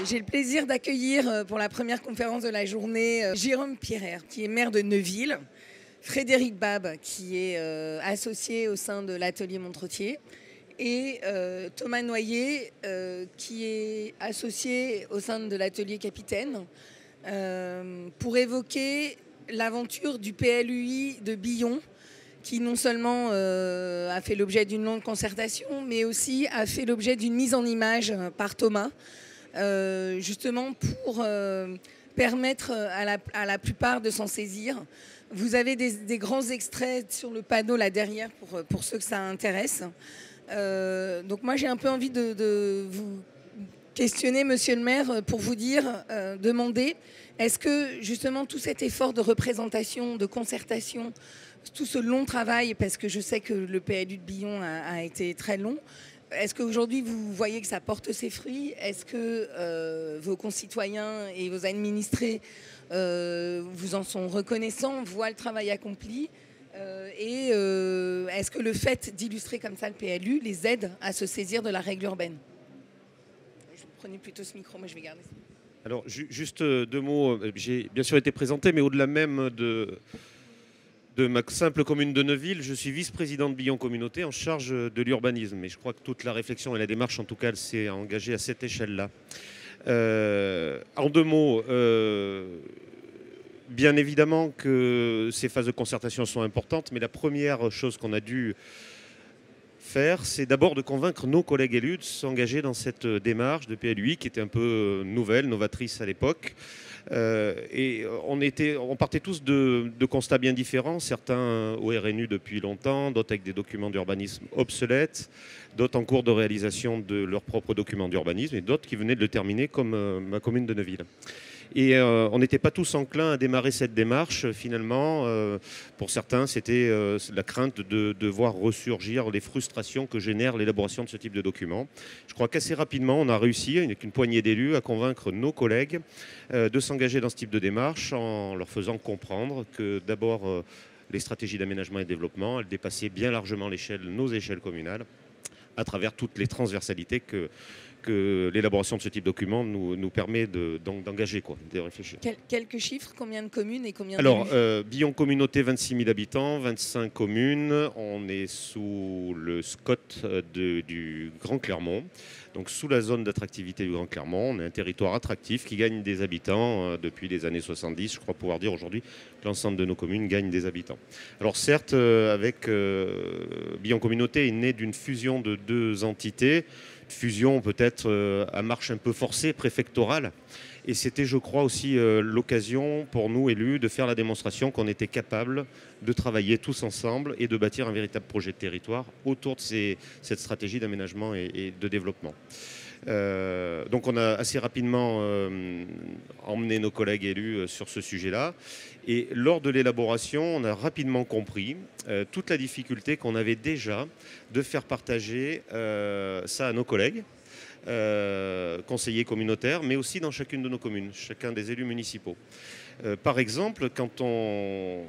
J'ai le plaisir d'accueillir pour la première conférence de la journée Jérôme Pierrer, qui est maire de Neuville, Frédéric Bab, qui est associé au sein de l'atelier Montretier, et Thomas Noyer, qui est associé au sein de l'atelier Capitaine, pour évoquer l'aventure du PLUI de Billon, qui non seulement a fait l'objet d'une longue concertation, mais aussi a fait l'objet d'une mise en image par Thomas, justement pour permettre à la plupart de s'en saisir. Vous avez des grands extraits sur le panneau là derrière pour ceux que ça intéresse. Donc moi j'ai un peu envie de vous questionner, monsieur le maire, pour vous dire, demander, est-ce que justement tout cet effort de représentation, de concertation, tout ce long travail, parce que je sais que le PLU de Billon a été très long, est-ce qu'aujourd'hui vous voyez que ça porte ses fruits? Est-ce que vos concitoyens et vos administrés vous en sont reconnaissants, voient le travail accompli et est-ce que le fait d'illustrer comme ça le PLU les aide à se saisir de la règle urbaine? Je prenais plutôt ce micro, moi je vais garder ça. Alors, juste deux mots. J'ai bien sûr été présenté, mais au-delà même de ma simple commune de Neuville, je suis vice-président de Billon Communauté en charge de l'urbanisme. Et je crois que toute la réflexion et la démarche, en tout cas, elle s'est engagée à cette échelle-là. En deux mots, bien évidemment que ces phases de concertation sont importantes, mais la première chose qu'on a dû faire, c'est d'abord de convaincre nos collègues élus de s'engager dans cette démarche de PLUI qui était un peu nouvelle, novatrice à l'époque. Et on partait tous de constats bien différents, certains au RNU depuis longtemps, d'autres avec des documents d'urbanisme obsolètes, d'autres en cours de réalisation de leurs propres documents d'urbanisme et d'autres qui venaient de le terminer comme ma commune de Neuville. Et on n'était pas tous enclins à démarrer cette démarche finalement. Pour certains, c'était la crainte de voir ressurgir les frustrations que génère l'élaboration de ce type de document. Je crois qu'assez rapidement, on a réussi, avec une poignée d'élus, à convaincre nos collègues de s'engager dans ce type de démarche en leur faisant comprendre que d'abord, les stratégies d'aménagement et de développement, elles dépassaient bien largement nos échelles communales, à travers toutes les transversalités que l'élaboration de ce type de document nous permet d'engager, de réfléchir. Quelques chiffres, combien de communes et combien Alors, d'élus? Billon Communauté, 26 000 habitants, 25 communes. On est sous le SCOT du Grand Clermont, donc sous la zone d'attractivité du Grand Clermont. On est un territoire attractif qui gagne des habitants depuis les années 70. Je crois pouvoir dire aujourd'hui que l'ensemble de nos communes gagnent des habitants. Alors certes, Billon Communauté est né d'une fusion de deux entités, fusion peut-être à marche un peu forcée, préfectorale. Et c'était, je crois, aussi l'occasion pour nous, élus, de faire la démonstration qu'on était capable de travailler tous ensemble et de bâtir un véritable projet de territoire autour de cette stratégie d'aménagement et de développement. Donc on a assez rapidement emmené nos collègues élus sur ce sujet-là. Et lors de l'élaboration, on a rapidement compris toute la difficulté qu'on avait déjà de faire partager ça à nos collègues, conseillers communautaires, mais aussi dans chacune de nos communes, chacun des élus municipaux. Par exemple, quand on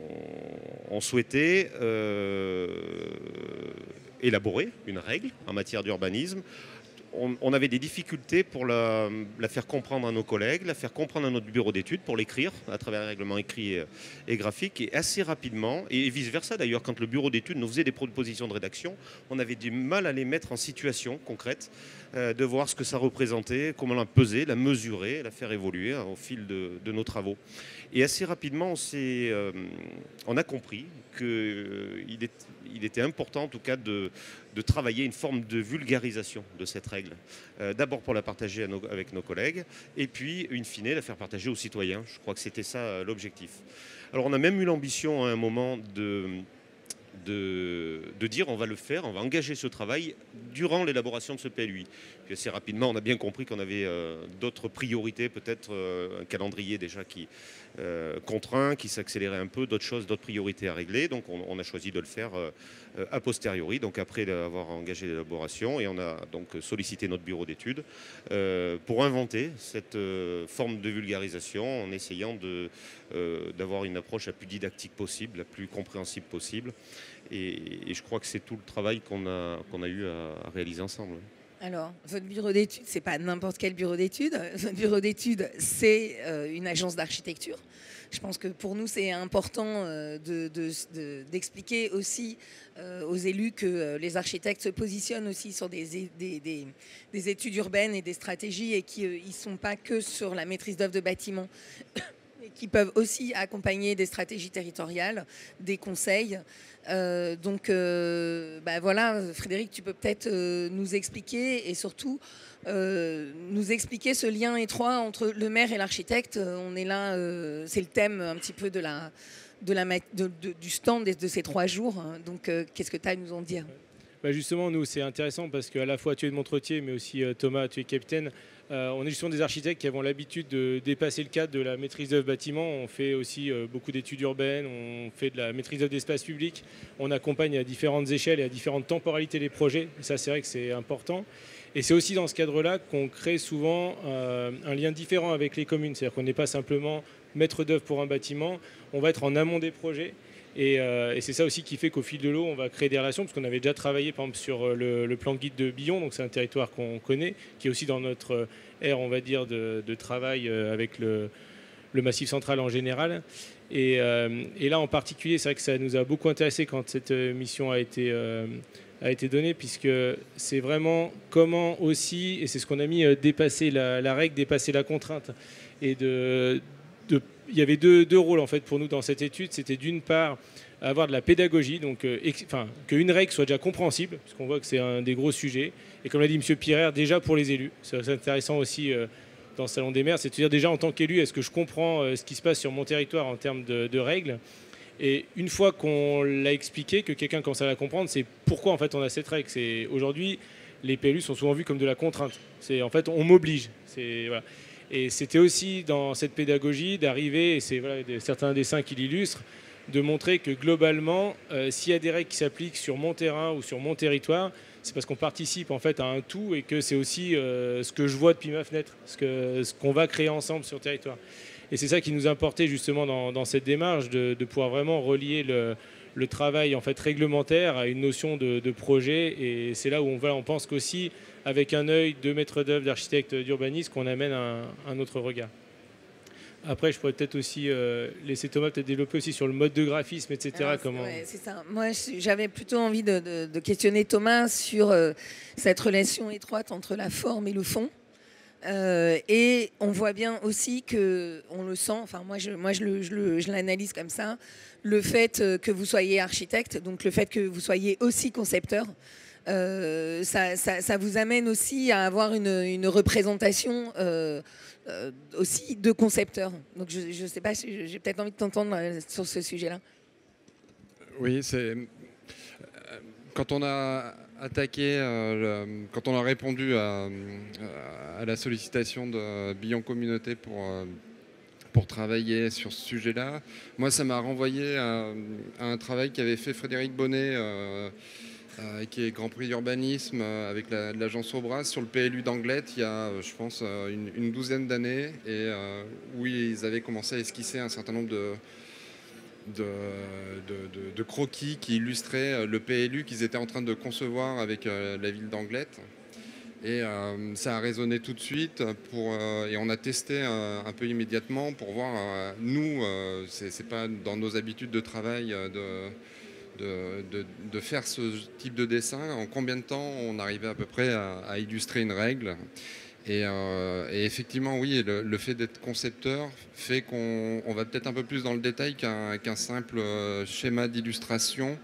souhaitait élaborer une règle en matière d'urbanisme, on avait des difficultés pour la faire comprendre à nos collègues, la faire comprendre à notre bureau d'études, pour l'écrire à travers un règlement écrit et graphique. Et assez rapidement, et vice-versa d'ailleurs, quand le bureau d'études nous faisait des propositions de rédaction, on avait du mal à les mettre en situation concrète, de voir ce que ça représentait, comment la peser, la mesurer, la faire évoluer au fil de nos travaux. Et assez rapidement, on a compris qu'il était important en tout cas de travailler une forme de vulgarisation de cette règle. D'abord pour la partager avec nos collègues, et puis, in fine, la faire partager aux citoyens. Je crois que c'était ça l'objectif. Alors on a même eu l'ambition à un moment de dire on va le faire, on va engager ce travail durant l'élaboration de ce PLUI. Puis assez rapidement, on a bien compris qu'on avait d'autres priorités, peut-être un calendrier déjà qui contraint, qui s'accélérait un peu, d'autres choses, d'autres priorités à régler. Donc on a choisi de le faire a posteriori, donc après avoir engagé l'élaboration, et on a donc sollicité notre bureau d'études pour inventer cette forme de vulgarisation en essayant d'avoir une approche la plus didactique possible, la plus compréhensible possible. Et je crois que c'est tout le travail qu'on a eu à réaliser ensemble. Alors, votre bureau d'études, c'est pas n'importe quel bureau d'études. Votre bureau d'études, c'est une agence d'architecture. Je pense que pour nous, c'est important d'expliquer aussi aux élus que les architectes se positionnent aussi sur des études urbaines et des stratégies et qu'ils ne sont pas que sur la maîtrise d'œuvre de bâtiments, et qui peuvent aussi accompagner des stratégies territoriales, des conseils. Voilà, Frédéric, tu peux peut-être nous expliquer et surtout nous expliquer ce lien étroit entre le maire et l'architecte. On est là, c'est le thème un petit peu du stand de ces 3 jours. Donc, qu'est-ce que tu as à nous en dire? Justement, nous, c'est intéressant parce qu'à la fois tu es de Montretier, mais aussi Thomas, tu es capitaine. On est justement des architectes qui avons l'habitude de dépasser le cadre de la maîtrise d'œuvre bâtiment. On fait aussi beaucoup d'études urbaines, on fait de la maîtrise d'œuvre d'espace public. On accompagne à différentes échelles et à différentes temporalités les projets. Et ça, c'est vrai que c'est important. Et c'est aussi dans ce cadre-là qu'on crée souvent un lien différent avec les communes. C'est-à-dire qu'on n'est pas simplement maître d'œuvre pour un bâtiment, on va être en amont des projets. Et c'est ça aussi qui fait qu'au fil de l'eau, on va créer des relations, parce qu'on avait déjà travaillé par exemple sur le plan guide de Billon, donc c'est un territoire qu'on connaît, qui est aussi dans notre ère, on va dire, de travail avec le Massif central en général. Et là en particulier, c'est vrai que ça nous a beaucoup intéressé quand cette mission a été donnée, puisque c'est vraiment comment aussi, et c'est ce qu'on a mis, dépasser la règle, dépasser la contrainte. Et il y avait deux rôles en fait pour nous dans cette étude. C'était d'une part avoir de la pédagogie, donc qu'une règle soit déjà compréhensible, parce qu'on voit que c'est un des gros sujets. Et comme l'a dit M. Pirer, déjà pour les élus, c'est intéressant aussi dans le Salon des maires, c'est de se dire déjà en tant qu'élu, est-ce que je comprends ce qui se passe sur mon territoire en termes de règles. Et une fois qu'on l'a expliqué, que quelqu'un commence à la comprendre, c'est pourquoi en fait on a cette règle. C'est aujourd'hui, les PLU sont souvent vus comme de la contrainte. C'est en fait on m'oblige. Voilà. Et c'était aussi dans cette pédagogie d'arriver, et c'est certains dessins qui l'illustrent, de montrer que globalement, s'il y a des règles qui s'appliquent sur mon terrain ou sur mon territoire, c'est parce qu'on participe en fait à un tout et que c'est aussi ce que je vois depuis ma fenêtre, ce qu'on va créer ensemble sur le territoire. Et c'est ça qui nous importait justement dans cette démarche, de pouvoir vraiment relier le travail en fait réglementaire à une notion de projet. Et c'est là où on pense qu'aussi, avec un œil de maître d'œuvre, d'architecte, d'urbaniste, qu'on amène un autre regard. Après, je pourrais peut-être aussi laisser Thomas peut-être développer aussi sur le mode de graphisme, etc. Ouais, c'est ça. Moi, j'avais plutôt envie de questionner Thomas sur cette relation étroite entre la forme et le fond. Et on voit bien aussi que, on le sent, enfin moi je l'analyse comme ça, le fait que vous soyez architecte, donc le fait que vous soyez aussi concepteur, ça vous amène aussi à avoir une représentation aussi de concepteur. Donc je sais pas, j'ai peut-être envie de t'entendre sur ce sujet-là. Oui, c'est quand on a attaqué, quand on a répondu à la sollicitation de Billon Communauté pour travailler sur ce sujet-là, moi ça m'a renvoyé à un travail qu'avait fait Frédéric Bonnet, qui est Grand Prix d'urbanisme avec l'agence Aubras sur le PLU d'Anglet il y a, je pense, une douzaine d'années, et où ils avaient commencé à esquisser un certain nombre de croquis qui illustraient le PLU qu'ils étaient en train de concevoir avec la ville d'Anglet. Et ça a résonné tout de suite et on a testé un peu immédiatement pour voir, nous, c'est pas dans nos habitudes de travail de faire ce type de dessin, en combien de temps on arrivait à peu près à illustrer une règle. Et effectivement, oui, le fait d'être concepteur fait qu'on va peut-être un peu plus dans le détail qu'un simple schéma d'illustration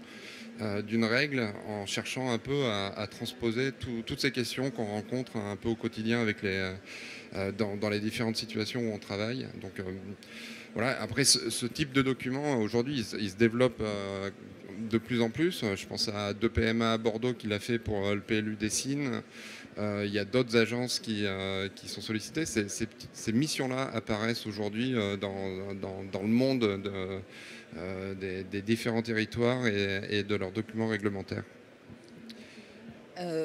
d'une règle, en cherchant un peu à transposer toutes ces questions qu'on rencontre un peu au quotidien avec dans les différentes situations où on travaille. Donc voilà. Après, ce type de document, aujourd'hui, il se développe de plus en plus. Je pense à 2PMA à Bordeaux qui l'a fait pour le PLU Dessine. Il y a d'autres agences qui sont sollicitées. Ces missions-là apparaissent aujourd'hui dans le monde des différents territoires et de leurs documents réglementaires.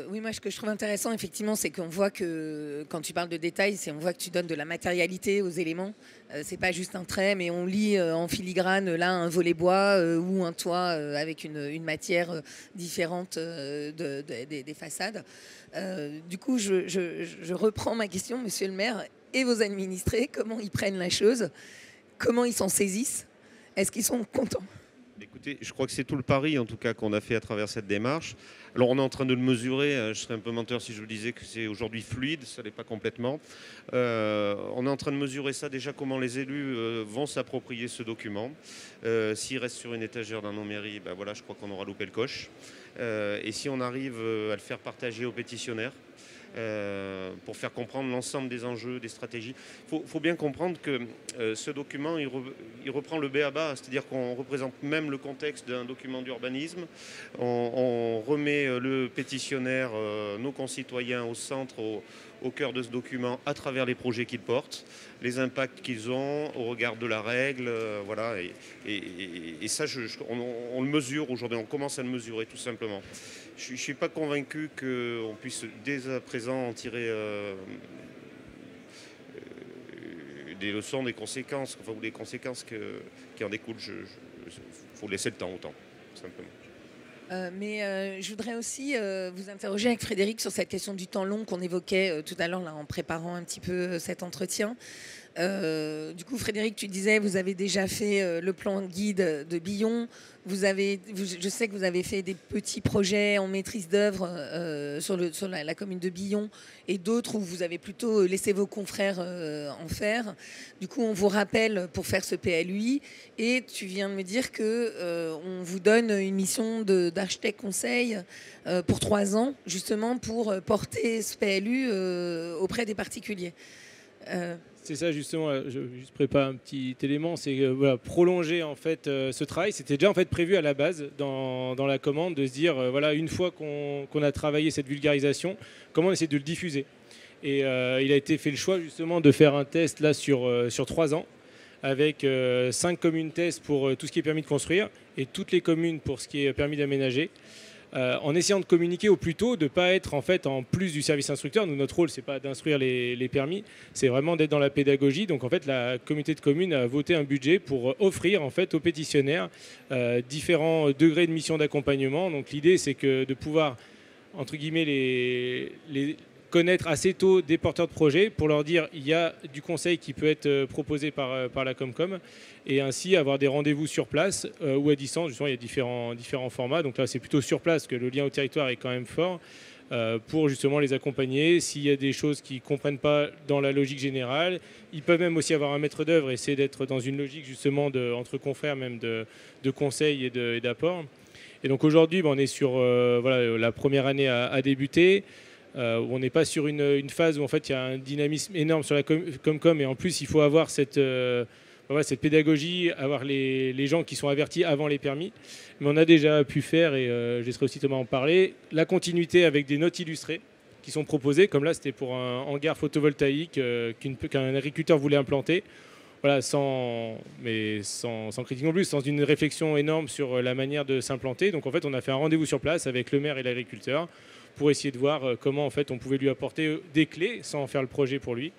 Oui, moi, ce que je trouve intéressant, effectivement, c'est qu'on voit que quand tu parles de détails, on voit que tu donnes de la matérialité aux éléments. C'est pas juste un trait, mais on lit en filigrane là un volet bois ou un toit avec une matière différente des façades. Du coup, je reprends ma question, monsieur le maire, et vos administrés, comment ils prennent la chose, comment ils s'en saisissent, est-ce qu'ils sont contents? Écoutez, je crois que c'est tout le pari en tout cas qu'on a fait à travers cette démarche. Alors on est en train de le mesurer, je serais un peu menteur si je vous disais que c'est aujourd'hui fluide, ça l'est pas complètement. On est en train de mesurer ça déjà, comment les élus vont s'approprier ce document. S'il reste sur une étagère dans nos mairies, ben voilà, je crois qu'on aura loupé le coche. Et si on arrive à le faire partager aux pétitionnaires, pour faire comprendre l'ensemble des enjeux, des stratégies. Il faut bien comprendre que ce document, il reprend le b.a.-ba, c'est-à-dire qu'on représente même le contexte d'un document d'urbanisme. On remet le pétitionnaire, nos concitoyens au centre, au cœur de ce document, à travers les projets qu'ils portent, les impacts qu'ils ont au regard de la règle. Voilà. Et ça, on le mesure aujourd'hui, on commence à le mesurer tout simplement. Je ne suis pas convaincu qu'on puisse dès à présent en tirer des leçons, des conséquences, ou des conséquences qui en découlent. Il faut laisser le temps au temps, tout simplement. Mais je voudrais aussi vous interroger avec Frédéric sur cette question du temps long qu'on évoquait tout à l'heure là, en préparant un petit peu cet entretien. Du coup, Frédéric, tu disais, vous avez déjà fait le plan guide de Billon. Je sais que vous avez fait des petits projets en maîtrise d'œuvre sur la commune de Billon et d'autres où vous avez plutôt laissé vos confrères en faire. Du coup, on vous rappelle pour faire ce PLUI et tu viens de me dire qu'on vous donne une mission d'architecte conseil pour 3 ans, justement pour porter ce PLU auprès des particuliers. C'est ça justement, je juste prépare un petit élément, c'est voilà, prolonger en fait ce travail. C'était déjà en fait prévu à la base dans la commande de se dire voilà, une fois qu'on a travaillé cette vulgarisation, comment on essaie de le diffuser. Et il a été fait le choix justement de faire un test là sur 3 ans avec 5 communes tests pour tout ce qui est permis de construire et toutes les communes pour ce qui est permis d'aménager. En essayant de communiquer au plus tôt, de ne pas être en fait en plus du service instructeur. Nous, notre rôle, c'est pas d'instruire les permis, c'est vraiment d'être dans la pédagogie. Donc en fait, la communauté de communes a voté un budget pour offrir en fait aux pétitionnaires différents degrés de mission d'accompagnement. Donc l'idée, c'est que de pouvoir entre guillemets les connaître assez tôt des porteurs de projets pour leur dire il y a du conseil qui peut être proposé par la Comcom et ainsi avoir des rendez-vous sur place ou à distance. Justement, il y a différents formats. Donc là, c'est plutôt sur place que le lien au territoire est quand même fort pour justement les accompagner. S'il y a des choses qu'ils ne comprennent pas dans la logique générale, ils peuvent même aussi avoir un maître d'œuvre et essayer d'être dans une logique justement entre confrères, même de conseils et d'apport. Et donc aujourd'hui, on est sur voilà, la première année à débuter. Où on n'est pas sur une phase où en fait il y a un dynamisme énorme sur la Comcom et en plus il faut avoir cette pédagogie, avoir les gens qui sont avertis avant les permis. Mais on a déjà pu faire, et je laisserai aussi Thomas en parler, la continuité avec des notes illustrées qui sont proposées, comme là c'était pour un hangar photovoltaïque qu'un agriculteur voulait implanter. Voilà, sans critique non plus, sans une réflexion énorme sur la manière de s'implanter. Donc en fait on a fait un rendez-vous sur place avec le maire et l'agriculteur pour essayer de voir comment en fait, on pouvait lui apporter des clés sans faire le projet pour lui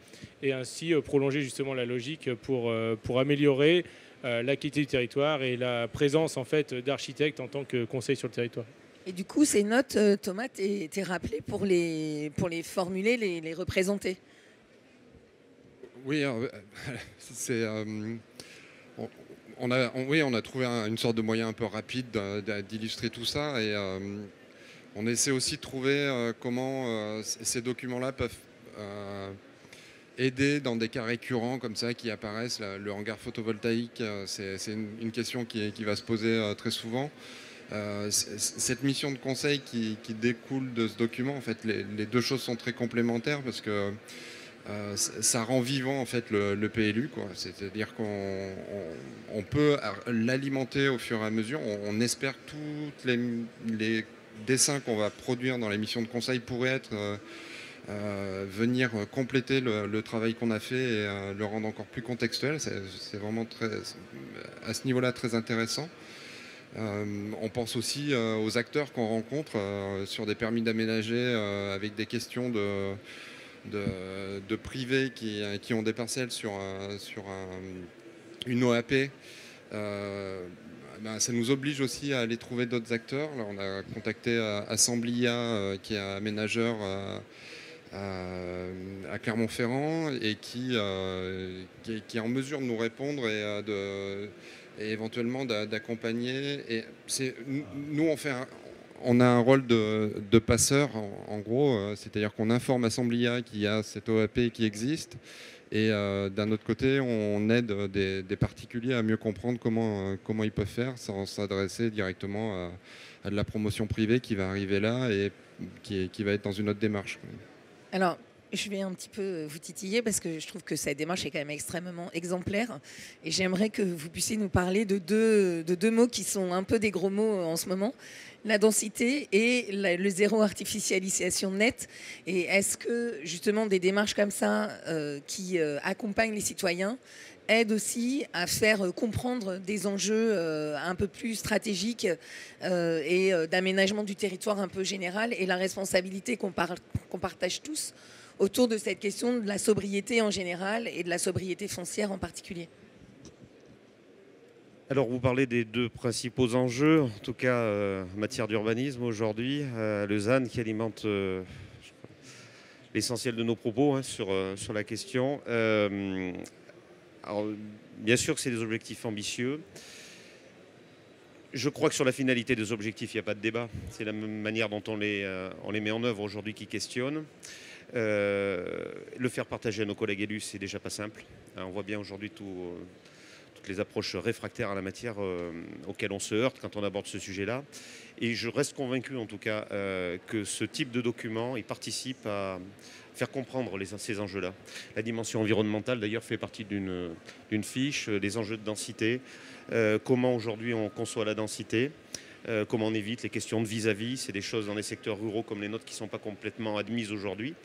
et ainsi prolonger justement la logique pour améliorer la qualité du territoire et la présence en fait, d'architectes en tant que conseil sur le territoire. Et du coup, ces notes, Thomas, t'es rappelé pour les formuler, les représenter. Oui, c'est... on a trouvé une sorte de moyen un peu rapide d'illustrer tout ça et on essaie aussi de trouver comment ces documents-là peuvent aider dans des cas récurrents comme ça qui apparaissent. Le hangar photovoltaïque, c'est une question qui va se poser très souvent. Cette mission de conseil qui découle de ce document, en fait, les deux choses sont très complémentaires parce que ça rend vivant en fait le PLU, quoi. C'est-à-dire qu'on peut l'alimenter au fur et à mesure. On espère que tous les dessins qu'on va produire dans les missions de conseil pourraient venir compléter le travail qu'on a fait et le rendre encore plus contextuel. C'est vraiment à ce niveau-là très intéressant. On pense aussi aux acteurs qu'on rencontre sur des permis d'aménager avec des questions de privés qui ont des parcelles sur une OAP. Ça nous oblige aussi à aller trouver d'autres acteurs. Là, on a contacté Assemblia, qui est un aménageur à Clermont-Ferrand et qui est en mesure de nous répondre et éventuellement d'accompagner. Et nous, on a un rôle de passeur, en gros, c'est-à-dire qu'on informe Assemblia qu'il y a cette OAP qui existe. Et d'un autre côté, on aide des particuliers à mieux comprendre comment ils peuvent faire sans s'adresser directement à de la promotion privée qui va arriver là et qui va être dans une autre démarche. Alors, je vais un petit peu vous titiller parce que je trouve que cette démarche est quand même extrêmement exemplaire. Et j'aimerais que vous puissiez nous parler de deux mots qui sont un peu des gros mots en ce moment. La densité et le zéro artificialisation nette. Et est-ce que justement des démarches comme ça qui accompagnent les citoyens aident aussi à faire comprendre des enjeux un peu plus stratégiques et d'aménagement du territoire un peu général et la responsabilité qu'on partage tous autour de cette question de la sobriété en général et de la sobriété foncière en particulier? Alors, vous parlez des deux principaux enjeux, en tout cas en matière d'urbanisme aujourd'hui, le ZAN qui alimente l'essentiel de nos propos sur la question. Alors, bien sûr que c'est des objectifs ambitieux. Je crois que sur la finalité des objectifs, il n'y a pas de débat. C'est la même manière dont on les met en œuvre aujourd'hui qui questionne. Le faire partager à nos collègues élus, c'est déjà pas simple. On voit bien aujourd'hui toutes les approches réfractaires à la matière auxquelles on se heurte quand on aborde ce sujet-là. Et je reste convaincu en tout cas que ce type de document, il participe à faire comprendre ces enjeux-là. La dimension environnementale d'ailleurs fait partie d'une fiche, les enjeux de densité, comment aujourd'hui on conçoit la densité, comment on évite les questions de vis-à-vis. C'est des choses dans les secteurs ruraux comme les nôtres qui ne sont pas complètement admises aujourd'hui,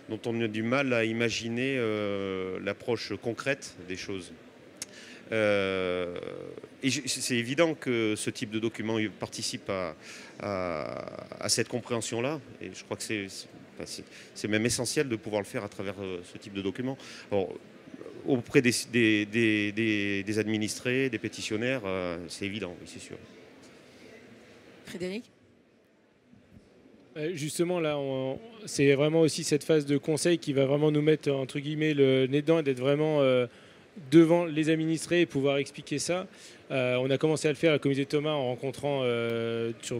dont on a du mal à imaginer l'approche concrète des choses. Et c'est évident que ce type de document participe à cette compréhension-là. Et je crois que c'est même essentiel de pouvoir le faire à travers ce type de document. Alors, auprès des administrés, des pétitionnaires, c'est évident, oui, c'est sûr. Frédéric ? Justement, là, c'est vraiment aussi cette phase de conseil qui va vraiment nous mettre, entre guillemets, le nez dedans et d'être vraiment devant les administrés et pouvoir expliquer ça. On a commencé à le faire à la comité Thomas en rencontrant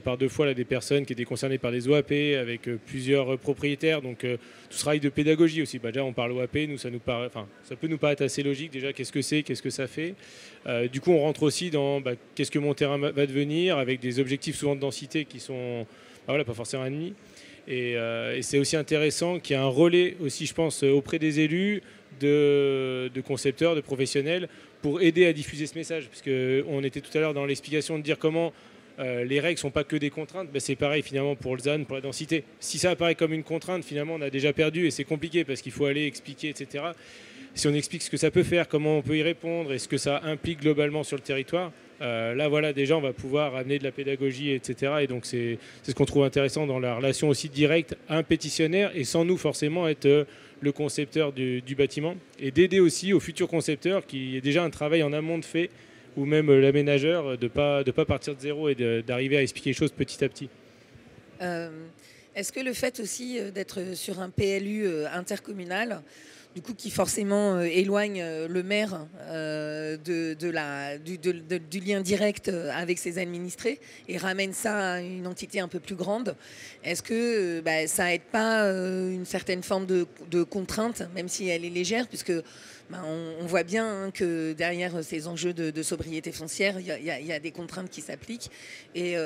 par 2 fois là, des personnes qui étaient concernées par des OAP avec plusieurs propriétaires. Donc tout ce travail de pédagogie aussi. Déjà on parle OAP, nous ça peut nous paraître assez logique déjà. Qu'est-ce que c'est, qu'est-ce que ça fait. Du coup on rentre aussi dans qu'est-ce que mon terrain va devenir avec des objectifs souvent de densité qui sont pas forcément ennemis. Et c'est aussi intéressant qu'il y ait un relais aussi, je pense, auprès des élus, de concepteurs, de professionnels, pour aider à diffuser ce message. Parce qu'on était tout à l'heure dans l'explication de dire comment les règles ne sont pas que des contraintes. C'est pareil finalement pour le ZAN, pour la densité. Si ça apparaît comme une contrainte, finalement on a déjà perdu et c'est compliqué parce qu'il faut aller expliquer, etc. Si on explique ce que ça peut faire, comment on peut y répondre et ce que ça implique globalement sur le territoire, là voilà, déjà on va pouvoir amener de la pédagogie, etc. Et donc c'est ce qu'on trouve intéressant dans la relation aussi directe à un pétitionnaire et sans nous forcément être le concepteur du bâtiment, et d'aider aussi aux futurs concepteurs qu'il y ait déjà un travail en amont de fait, ou même l'aménageur, de pas partir de zéro et d'arriver à expliquer les choses petit à petit. Est-ce que le fait aussi d'être sur un PLU intercommunal, du coup qui forcément éloigne le maire du lien direct avec ses administrés et ramène ça à une entité un peu plus grande, est-ce que ça n'aide pas une certaine forme de contrainte, même si elle est légère, puisque on voit bien que derrière ces enjeux de sobriété foncière, il y a des contraintes qui s'appliquent et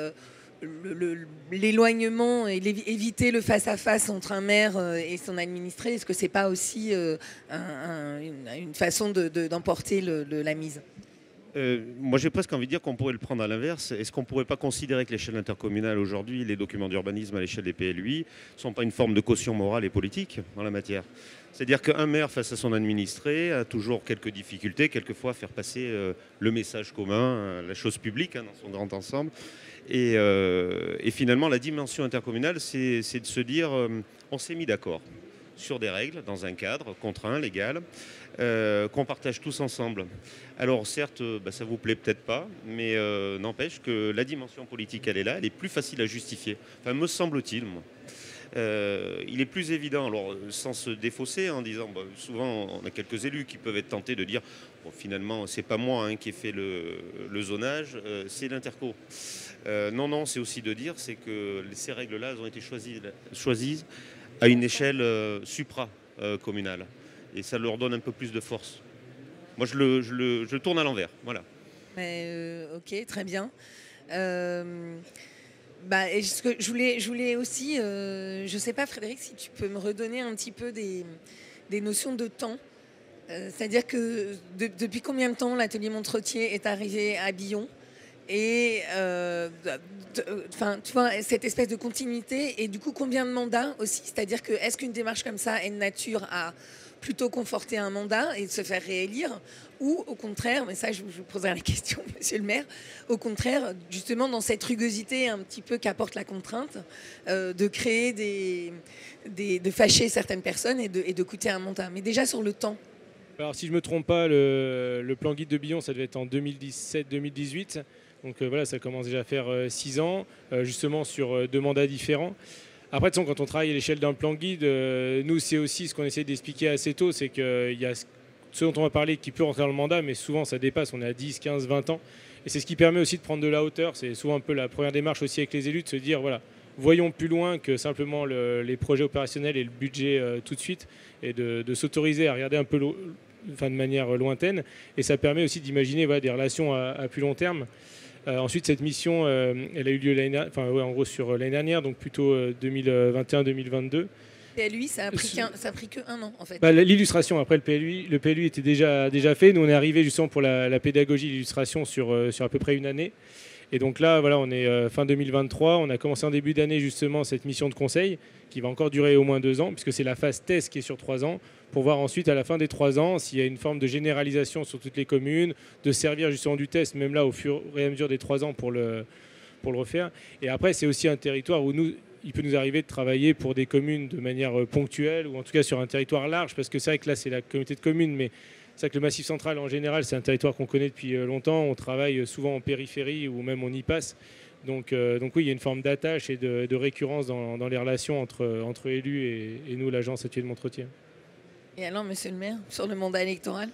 l'éloignement et éviter le face-à-face entre un maire et son administré, est-ce que c'est pas aussi une façon d'emporter la mise? Moi, j'ai presque envie de dire qu'on pourrait le prendre à l'inverse. Est-ce qu'on ne pourrait pas considérer que l'échelle intercommunale, aujourd'hui, les documents d'urbanisme à l'échelle des PLUI, ne sont pas une forme de caution morale et politique dans la matière? C'est-à-dire qu'un maire, face à son administré, a toujours quelques difficultés, quelquefois à faire passer le message commun, la chose publique, dans son grand ensemble. Et finalement, la dimension intercommunale, c'est de se dire, on s'est mis d'accord sur des règles, dans un cadre contraint, légal, qu'on partage tous ensemble. Alors certes, ça vous plaît peut-être pas, mais n'empêche que la dimension politique, elle est là, elle est plus facile à justifier. Enfin, me semble-t-il, moi. Il est plus évident, alors sans se défausser, en disant, souvent on a quelques élus qui peuvent être tentés de dire, bon, finalement c'est pas moi qui ai fait le zonage, c'est l'interco. Non, c'est aussi de dire, c'est que ces règles-là, elles ont été choisies à une échelle supra-communale. Et ça leur donne un peu plus de force. Moi, je le tourne à l'envers. Voilà. Ok, très bien. Et je voulais aussi, je ne sais pas, Frédéric, si tu peux me redonner un petit peu des notions de temps. C'est-à-dire que depuis combien de temps l'atelier Montretier est arrivé à Billon? Et tu vois, cette espèce de continuité, et du coup combien de mandats aussi, c'est-à-dire que est-ce qu'une démarche comme ça est de nature à plutôt conforter un mandat et de se faire réélire, ou au contraire, mais ça je vous poserai la question, monsieur le maire, au contraire, justement dans cette rugosité un petit peu qu'apporte la contrainte, de créer de fâcher certaines personnes et de coûter un mandat. Mais déjà sur le temps. Alors si je ne me trompe pas, le plan guide de Billon, ça devait être en 2017-2018. Donc voilà, ça commence déjà à faire 6 ans, justement sur 2 mandats différents. Après, quand on travaille à l'échelle d'un plan guide, nous, c'est aussi ce qu'on essaie d'expliquer assez tôt, c'est qu'il y a ce dont on va parler qui peut rentrer dans le mandat, mais souvent ça dépasse, on est à 10, 15, 20 ans. Et c'est ce qui permet aussi de prendre de la hauteur. C'est souvent un peu la première démarche aussi avec les élus, de se dire, voilà, voyons plus loin que simplement les projets opérationnels et le budget tout de suite, et de s'autoriser à regarder un peu de manière lointaine. Et ça permet aussi d'imaginer des relations à plus long terme. Ensuite, cette mission, elle a eu lieu en gros sur l'année dernière, donc plutôt 2021-2022. PLUI, ça a pris que 1 an, en fait. L'illustration, après le PLUI était déjà fait. Nous, on est arrivé justement pour la pédagogie, l'illustration sur à peu près 1 année. Et donc là, voilà, on est fin 2023. On a commencé en début d'année justement cette mission de conseil qui va encore durer au moins 2 ans, puisque c'est la phase test qui est sur 3 ans, pour voir ensuite à la fin des 3 ans s'il y a une forme de généralisation sur toutes les communes, de servir justement du test, même là au fur et à mesure des 3 ans pour le refaire. Et après, c'est aussi un territoire où il peut nous arriver de travailler pour des communes de manière ponctuelle, ou en tout cas sur un territoire large, parce que c'est vrai que là, c'est la communauté de communes, mais c'est vrai que le Massif central, en général, c'est un territoire qu'on connaît depuis longtemps. On travaille souvent en périphérie ou même on y passe. Donc oui, il y a une forme d'attache et de récurrence dans les relations entre élus et nous, l'agence Atelier de Montretier. Et alors, monsieur le maire, sur le mandat électoral ?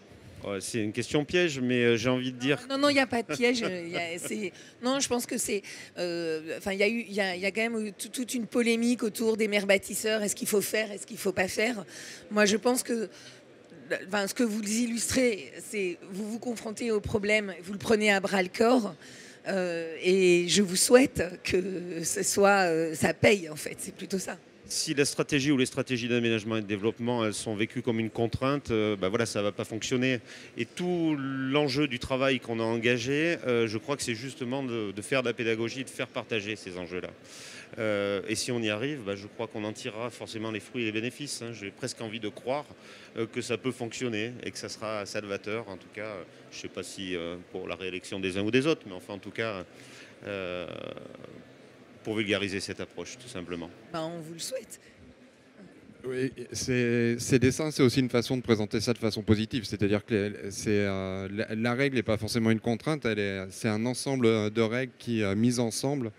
C'est une question piège, mais j'ai envie de dire... Non, il n'y a pas de piège. Non, je pense que c'est... Il y a quand même toute une polémique autour des maires bâtisseurs. Est-ce qu'il faut faire ? Est-ce qu'il ne faut pas faire ? Moi, je pense que ce que vous illustrez, c'est vous vous confrontez au problème, vous le prenez à bras-le-corps. Et je vous souhaite que ça paye, en fait. C'est plutôt ça. Si la stratégie ou les stratégies d'aménagement et de développement, elles sont vécues comme une contrainte, ça ne va pas fonctionner. Et tout l'enjeu du travail qu'on a engagé, je crois que c'est justement de faire de la pédagogie, de faire partager ces enjeux-là. Et si on y arrive, je crois qu'on en tirera forcément les fruits et les bénéfices. J'ai presque envie de croire que ça peut fonctionner et que ça sera salvateur. En tout cas, je ne sais pas si pour la réélection des uns ou des autres, mais enfin en tout cas... pour vulgariser cette approche, tout simplement. On vous le souhaite. Oui, ces dessins, c'est aussi une façon de présenter ça de façon positive. C'est-à-dire que la règle n'est pas forcément une contrainte, c'est un ensemble de règles qui, mises ensemble,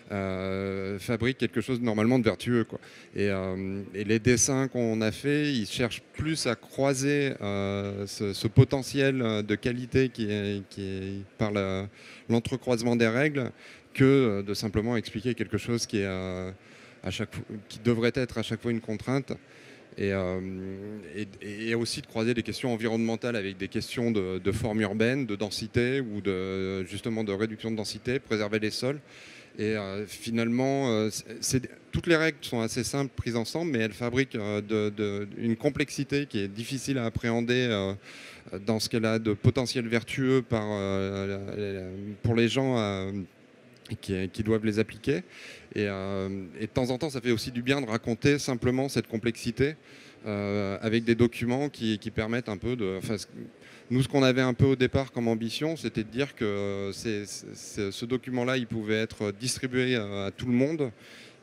fabriquent quelque chose normalement de vertueux, quoi. Et les dessins qu'on a faits, ils cherchent plus à croiser ce potentiel de qualité qui est par l'entrecroisement des règles, que de simplement expliquer quelque chose qui devrait être à chaque fois une contrainte, et aussi de croiser des questions environnementales avec des questions de forme urbaine, de densité ou justement de réduction de densité, préserver les sols. Et finalement, toutes les règles sont assez simples prises ensemble, mais elles fabriquent une complexité qui est difficile à appréhender dans ce qu'elle a de potentiel vertueux pour les gens qui doivent les appliquer. Et de temps en temps, ça fait aussi du bien de raconter simplement cette complexité avec des documents qui permettent un peu de... Enfin, nous, ce qu'on avait un peu au départ comme ambition, c'était de dire que ce document-là, il pouvait être distribué à tout le monde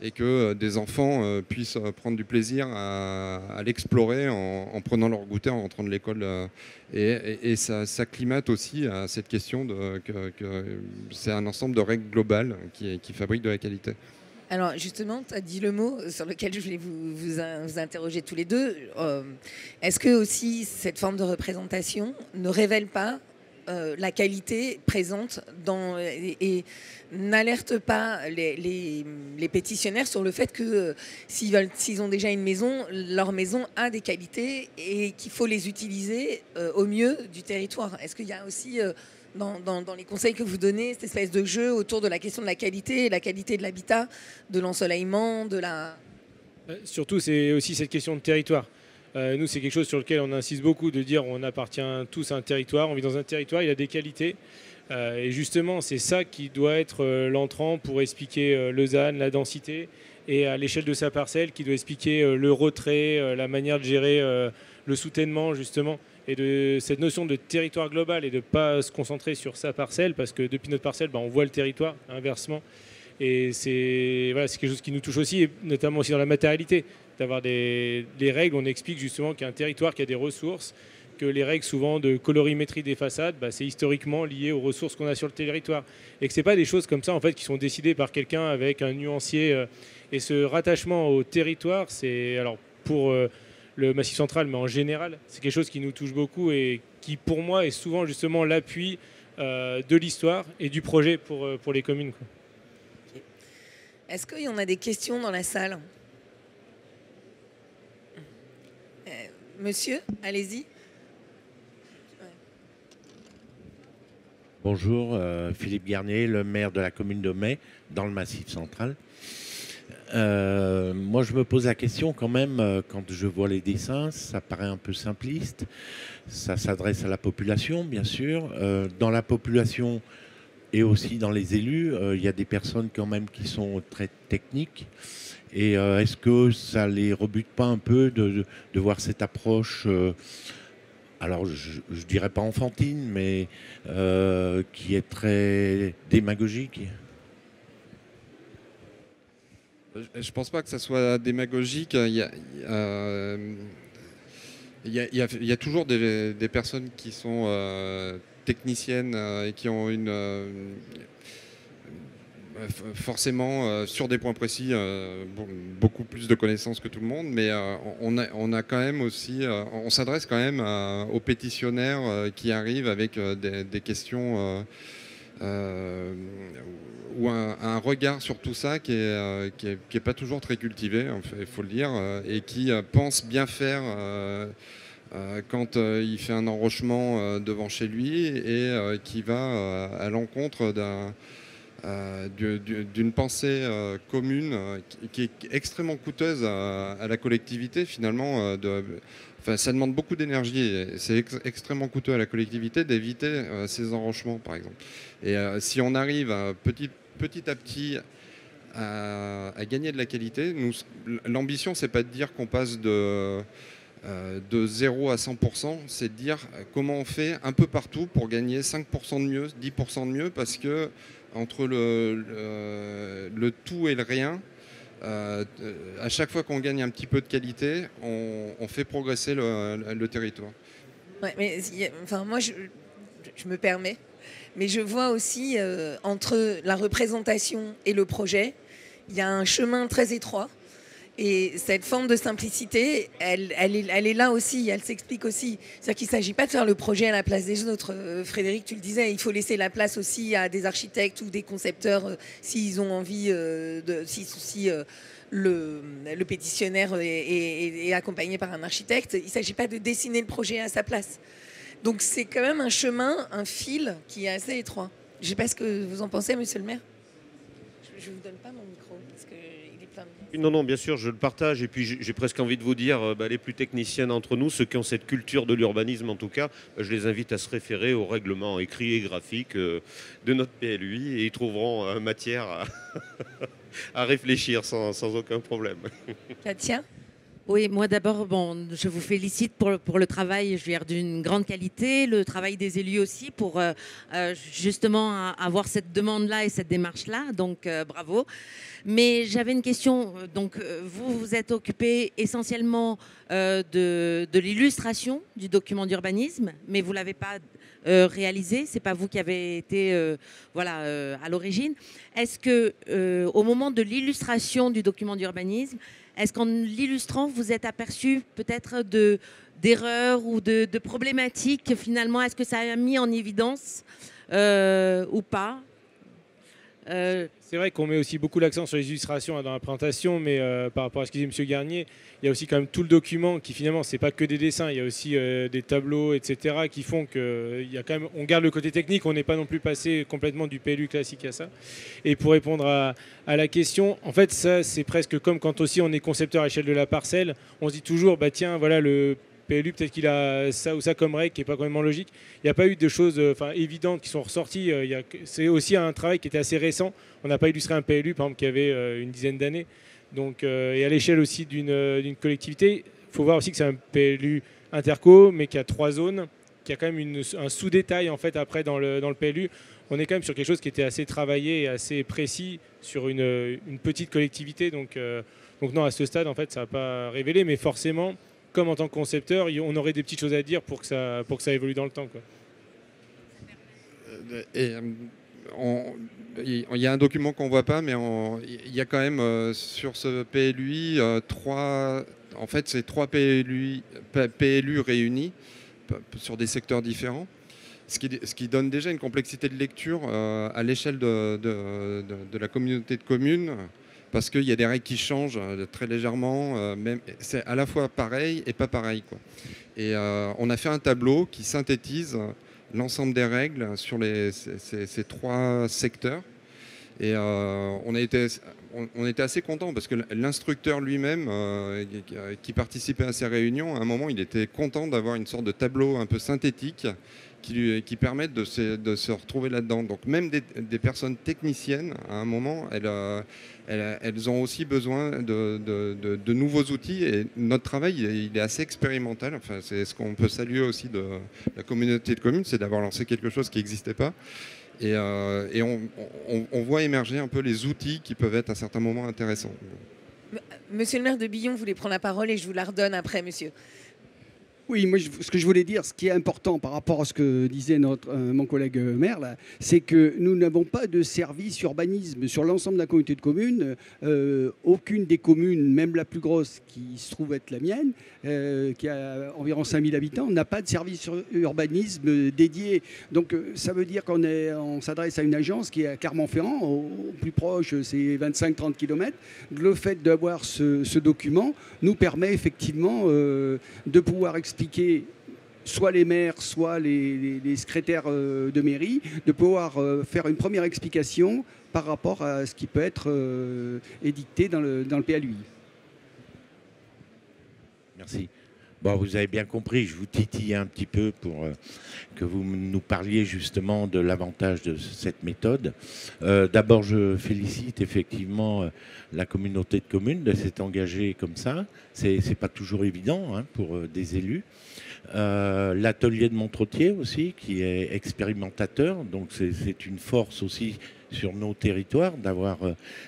et que des enfants puissent prendre du plaisir à l'explorer en prenant leur goûter, en rentrant de l'école. Et ça climate aussi à cette question que c'est un ensemble de règles globales qui fabriquent de la qualité. Alors justement, tu as dit le mot sur lequel je voulais vous interroger tous les deux. Est-ce que aussi cette forme de représentation ne révèle pas la qualité présente et n'alerte pas les pétitionnaires sur le fait que s'ils ont déjà une maison, leur maison a des qualités et qu'il faut les utiliser au mieux du territoire? Est-ce qu'il y a aussi dans les conseils que vous donnez cette espèce de jeu autour de la question de la qualité de l'habitat, de l'ensoleillement, de la... Surtout, c'est aussi cette question de territoire. Nous, c'est quelque chose sur lequel on insiste beaucoup, de dire on appartient tous à un territoire, on vit dans un territoire, il a des qualités. Et justement, c'est ça qui doit être l'entrant pour expliquer le ZAN, la densité, et à l'échelle de sa parcelle, qui doit expliquer le retrait, la manière de gérer le soutènement, justement, et de cette notion de territoire global et de ne pas se concentrer sur sa parcelle, parce que depuis notre parcelle, on voit le territoire, inversement. Et c'est quelque chose qui nous touche aussi, et notamment aussi dans la matérialité, d'avoir des règles. On explique justement qu'il y a un territoire qui a des ressources, que les règles souvent de colorimétrie des façades, c'est historiquement lié aux ressources qu'on a sur le territoire. Et que ce n'est pas des choses comme ça en fait, qui sont décidées par quelqu'un avec un nuancier. Et ce rattachement au territoire, c'est alors pour le Massif central, mais en général, c'est quelque chose qui nous touche beaucoup et qui pour moi est souvent justement l'appui de l'histoire et du projet pour les communes, quoi. Est-ce qu'il y en a des questions dans la salle? Monsieur, allez-y. Bonjour, Philippe Garnier, le maire de la commune de Mai, dans le Massif central. Moi, je me pose la question quand même, quand je vois les dessins, ça paraît un peu simpliste. Ça s'adresse à la population, bien sûr. Dans la population et aussi dans les élus, il y a des personnes quand même qui sont très techniques. Et est-ce que ça les rebute pas un peu de voir cette approche alors je ne dirais pas enfantine, mais qui est très démagogique? Je ne pense pas que ça soit démagogique. Il y a toujours des personnes qui sont techniciennes et qui ont forcément sur des points précis beaucoup plus de connaissances que tout le monde, mais on a quand même aussi, on s'adresse quand même aux pétitionnaires qui arrivent avec des questions ou un regard sur tout ça qui est pas toujours très cultivé, il faut le dire, et qui pense bien faire quand il fait un enrochement devant chez lui et qui va à l'encontre d'une pensée commune qui est extrêmement coûteuse à la collectivité finalement. Ça demande beaucoup d'énergie. C'est extrêmement coûteux à la collectivité d'éviter ces enrochements, par exemple. Et si on arrive petit à petit à gagner de la qualité, l'ambition, c'est pas de dire qu'on passe de 0 à 100%, c'est de dire comment on fait un peu partout pour gagner 5% de mieux, 10% de mieux, parce que entre le tout et le rien, à chaque fois qu'on gagne un petit peu de qualité, on fait progresser le territoire. Ouais, mais moi, je me permets, mais je vois aussi entre la représentation et le projet, il y a un chemin très étroit. Et cette forme de simplicité, elle est là aussi, elle s'explique aussi. C'est-à-dire qu'il ne s'agit pas de faire le projet à la place des autres. Frédéric, tu le disais, il faut laisser la place aussi à des architectes ou des concepteurs s'ils ont envie, si le pétitionnaire est accompagné par un architecte. Il ne s'agit pas de dessiner le projet à sa place. Donc c'est quand même un chemin, un fil qui est assez étroit. Je ne sais pas ce que vous en pensez, monsieur le maire. Je ne vous donne pas mon micro parce qu'il est Non, non, bien sûr, je le partage. Et puis j'ai presque envie de vous dire, les plus techniciens d'entre nous, ceux qui ont cette culture de l'urbanisme en tout cas, je les invite à se référer au règlement écrit et graphique de notre PLUI et ils trouveront matière à réfléchir sans aucun problème. Katia? Oui, moi d'abord, bon, je vous félicite pour le travail, je veux dire, d'une grande qualité, le travail des élus aussi pour justement avoir cette demande-là et cette démarche-là, donc bravo. Mais j'avais une question, donc vous vous êtes occupé essentiellement de l'illustration du document d'urbanisme, mais vous ne l'avez pas réalisé, c'est pas vous qui avez été voilà, à l'origine. Est-ce que au moment de l'illustration du document d'urbanisme, est-ce qu'en l'illustrant, vous êtes aperçu peut-être d'erreurs ou de problématiques finalement? Est-ce que ça a mis en évidence ou pas? C'est vrai qu'on met aussi beaucoup l'accent sur les illustrations dans la présentation, mais par rapport à ce que disait M. Garnier, il y a aussi quand même tout le document qui finalement, c'est pas que des dessins, il y a aussi des tableaux, etc., qui font on garde le côté technique, on n'est pas non plus passé complètement du PLU classique à ça. Et pour répondre à la question, en fait, ça, c'est presque comme quand aussi on est concepteur à l'échelle de la parcelle, on se dit toujours, bah tiens, voilà le PLU, peut-être qu'il a ça ou ça comme règle qui n'est pas complètement logique. Il n'y a pas eu de choses évidentes qui sont ressorties. C'est aussi un travail qui était assez récent. On n'a pas illustré un PLU, par exemple, qui avait une dizaine d'années. Donc, et à l'échelle aussi d'une collectivité, il faut voir aussi que c'est un PLU interco, mais qui a 3 zones, qui a quand même un sous-détail en fait après dans le PLU. On est quand même sur quelque chose qui était assez travaillé et assez précis sur une petite collectivité. Donc non, à ce stade, en fait, ça n'a pas révélé, mais forcément, comme en tant que concepteur, on aurait des petites choses à dire pour que ça évolue dans le temps, quoi. Il y a un document qu'on ne voit pas, mais il y a quand même sur ce PLUI c'est 3 PLU réunis sur des secteurs différents, ce qui donne déjà une complexité de lecture à l'échelle de la communauté de communes. Parce qu'il y a des règles qui changent très légèrement, c'est à la fois pareil et pas pareil, quoi. Et on a fait un tableau qui synthétise l'ensemble des règles sur ces 3 secteurs. Et on était assez contents parce que l'instructeur lui-même, qui participait à ces réunions, à un moment, il était content d'avoir une sorte de tableau un peu synthétique qui permettent de se retrouver là-dedans. Donc même des personnes techniciennes, à un moment, elles ont aussi besoin de nouveaux outils. Et notre travail, il est assez expérimental. Enfin, c'est ce qu'on peut saluer aussi de la communauté de communes, c'est d'avoir lancé quelque chose qui n'existait pas. Et on voit émerger un peu les outils qui peuvent être à certains moments intéressants. Monsieur le maire de Billon voulait prendre la parole et je vous la redonne après, monsieur. Oui, moi, ce que je voulais dire, ce qui est important par rapport à ce que disait mon collègue maire, là, c'est que nous n'avons pas de service urbanisme sur l'ensemble de la communauté de communes. Aucune des communes, même la plus grosse, qui se trouve être la mienne, qui a environ 5000 habitants, n'a pas de service urbanisme dédié. Donc, ça veut dire qu'on s'adresse à une agence qui est à Clermont-Ferrand, au plus proche, c'est 25-30 km. Le fait d'avoir ce document nous permet effectivement de pouvoir expliquer soit les maires, soit les secrétaires de mairie, de pouvoir faire une première explication par rapport à ce qui peut être édicté dans le PLUI. Merci. Bon, vous avez bien compris, je vous titille un petit peu pour que vous nous parliez justement de l'avantage de cette méthode. D'abord, je félicite effectivement la communauté de communes de s'être engagée comme ça. C'est pas toujours évident pour des élus. L'atelier de Montretier aussi, qui est expérimentateur, donc c'est une force aussi sur nos territoires d'avoir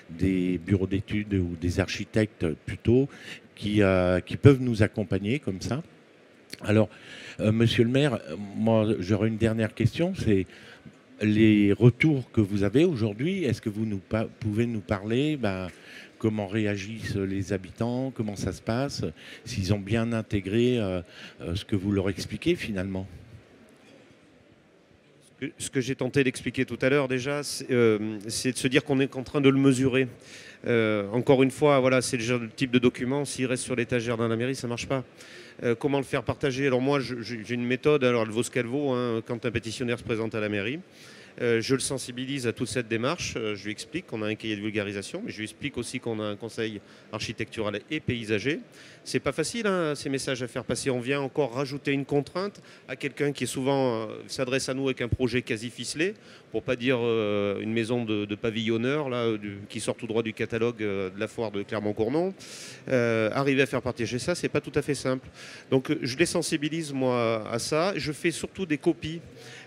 des bureaux d'études ou des architectes plutôt qui peuvent nous accompagner comme ça. Alors, monsieur le maire, moi j'aurais une dernière question, c'est les retours que vous avez aujourd'hui. Est-ce que vous pouvez nous parler comment réagissent les habitants, comment ça se passe, s'ils ont bien intégré ce que vous leur expliquez finalement? Ce que j'ai tenté d'expliquer tout à l'heure déjà, c'est de se dire qu'on est en train de le mesurer. Encore une fois, voilà, c'est le type de document, s'il reste sur l'étagère dans la mairie, ça ne marche pas. Comment le faire partager? Alors moi, j'ai une méthode, alors elle vaut ce qu'elle vaut, quand un pétitionnaire se présente à la mairie. Je le sensibilise à toute cette démarche. Je lui explique qu'on a un cahier de vulgarisation, mais je lui explique aussi qu'on a un conseil architectural et paysager. C'est pas facile, hein, ces messages à faire passer. On vient encore rajouter une contrainte à quelqu'un qui est souvent s'adresse à nous avec un projet quasi ficelé, pour pas dire une maison de pavillonneur là, qui sort tout droit du catalogue de la foire de Clermont-Cornon. Arriver à faire partager ça, c'est pas tout à fait simple. Donc je les sensibilise moi à ça. Je fais surtout des copies.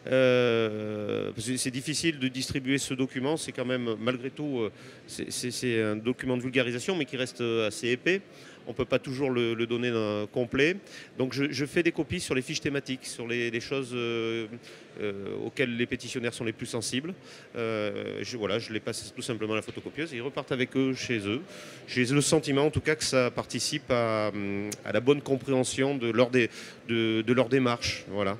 C'est difficile de distribuer ce document. C'est quand même, malgré tout, c'est un document de vulgarisation, mais qui reste assez épais. On ne peut pas toujours le donner complet. Donc je fais des copies sur les fiches thématiques, sur les choses auxquelles les pétitionnaires sont les plus sensibles. Je les passe tout simplement à la photocopieuse et ils repartent avec eux chez eux. J'ai le sentiment en tout cas que ça participe à la bonne compréhension de leur démarche. Voilà.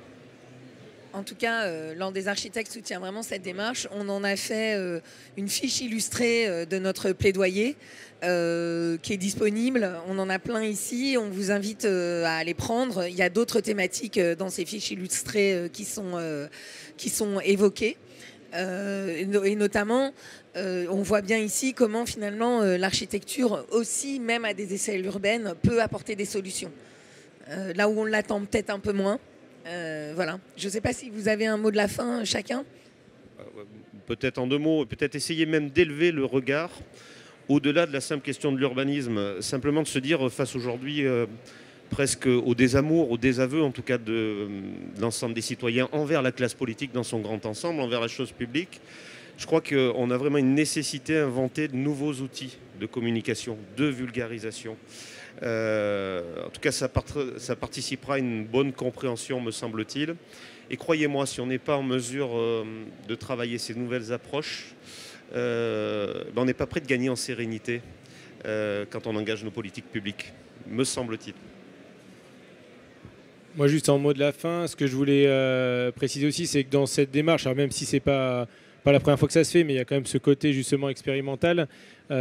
En tout cas, l'Ordre des architectes soutient vraiment cette démarche. On en a fait une fiche illustrée de notre plaidoyer qui est disponible. On en a plein ici. On vous invite à les prendre. Il y a d'autres thématiques dans ces fiches illustrées qui sont évoquées. Et notamment, on voit bien ici comment finalement l'architecture aussi, même à des échelles urbaines, peut apporter des solutions. Là où on l'attend peut-être un peu moins. Voilà. Je ne sais pas si vous avez un mot de la fin, chacun. Peut-être en 2 mots, peut-être essayer même d'élever le regard au-delà de la simple question de l'urbanisme, simplement de se dire face aujourd'hui presque au désamour, au désaveu en tout cas de l'ensemble des citoyens envers la classe politique dans son grand ensemble, envers la chose publique. Je crois qu'on a vraiment une nécessité à inventer de nouveaux outils de communication, de vulgarisation. En tout cas, ça participera à une bonne compréhension, me semble-t-il. Et croyez-moi, si on n'est pas en mesure de travailler ces nouvelles approches, on n'est pas prêt de gagner en sérénité quand on engage nos politiques publiques, me semble-t-il. Moi, juste en mot de la fin, ce que je voulais préciser aussi, c'est que dans cette démarche, alors même si c'est pas la première fois que ça se fait, mais il y a quand même ce côté justement expérimental.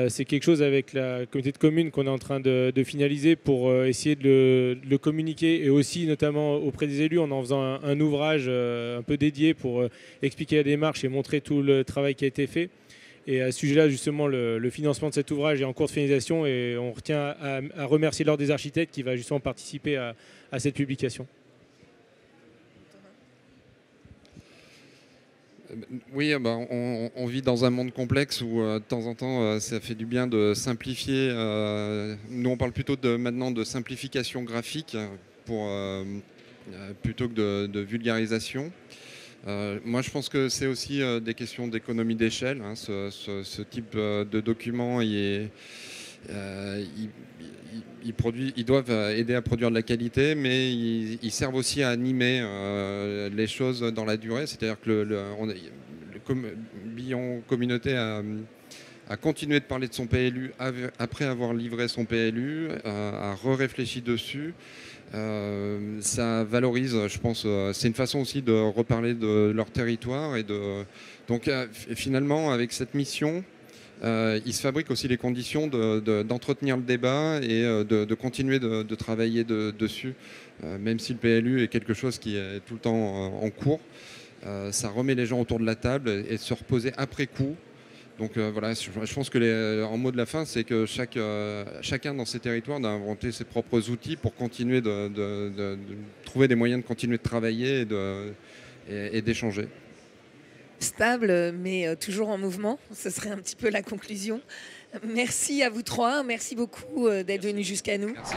C'est quelque chose avec la communauté de communes qu'on est en train de finaliser pour essayer de le communiquer, et aussi notamment auprès des élus en faisant un ouvrage un peu dédié pour expliquer la démarche et montrer tout le travail qui a été fait. Et à ce sujet-là, justement, le financement de cet ouvrage est en cours de finalisation, et on retient à remercier l'Ordre des architectes qui va justement participer à cette publication. Oui, on vit dans un monde complexe où de temps en temps ça fait du bien de simplifier. Nous on parle plutôt maintenant de simplification graphique plutôt que de vulgarisation. Moi je pense que c'est aussi des questions d'économie d'échelle. Hein, ce type de document ils doivent aider à produire de la qualité, mais ils servent aussi à animer les choses dans la durée. C'est-à-dire que le Billon Communauté a continué de parler de son PLU après avoir livré son PLU, a réfléchi dessus. Ça valorise, je pense, c'est une façon aussi de reparler de leur territoire. Donc finalement, avec cette mission, il se fabrique aussi les conditions d'entretenir le débat et de continuer de travailler dessus, même si le PLU est quelque chose qui est tout le temps en cours. Ça remet les gens autour de la table et se reposer après coup. Donc voilà, je pense que en mot de la fin, c'est que chacun dans ses territoires doit inventer ses propres outils pour continuer de trouver des moyens de continuer de travailler et d'échanger. Stable, mais toujours en mouvement. Ce serait un petit peu la conclusion. Merci à vous trois. Merci beaucoup d'être venus jusqu'à nous. Merci.